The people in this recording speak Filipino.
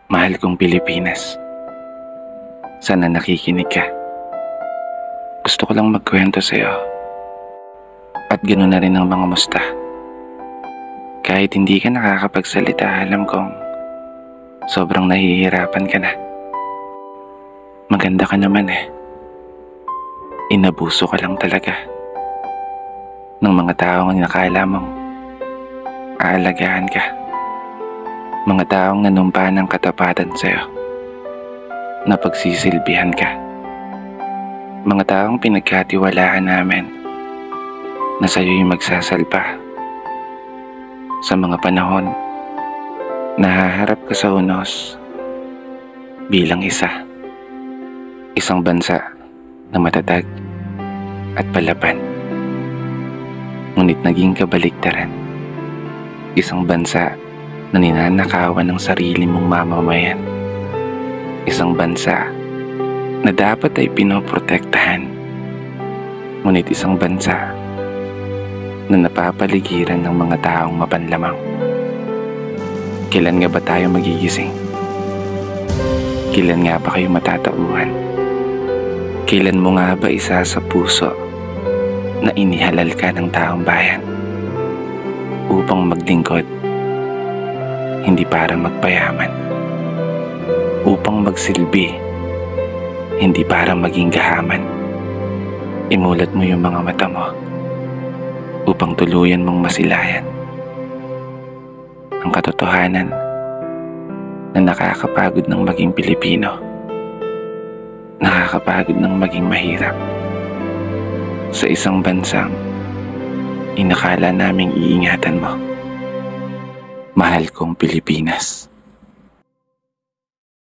Mahal kong Pilipinas, sana nakikinig ka. Gusto ko lang magkwento sa'yo at ganoon na rin ang mga musta. Kahit hindi ka nakakapagsalita, alam kong sobrang nahihirapan ka na. Maganda ka naman eh. Inabuso ka lang talaga ng mga taong nakala mong aalagaan ka. Mga taong nanumpa ng katapatan sa'yo, na pagsisilbihan ka. Mga taong pinagkatiwalaan namin na sa'yo'y magsasalpa sa mga panahon na haharap ka sa unos bilang isang bansa na matatag at palaban. Ngunit naging kabaliktaran, isang bansa na ninanakawan ng sarili mong mamamayan. Isang bansa na dapat ay pinoprotektahan, ngunit isang bansa na napapaligiran ng mga taong mapanlamang. Kailan nga ba tayo magigising? Kailan nga ba kayo matatauhan? Kailan mo nga ba isa sa puso na inihalal ka ng taong bayan upang maglingkod, hindi para magpayaman, upang magsilbi, hindi para maging gahaman? Imulat mo yung mga mata mo upang tuluyan mong masilayan ang katotohanan na nakakapagod ng maging Pilipino, nakakapagod ng maging mahirap sa isang bansang inakala naming iingatan mo. Mahal kong Pilipinas.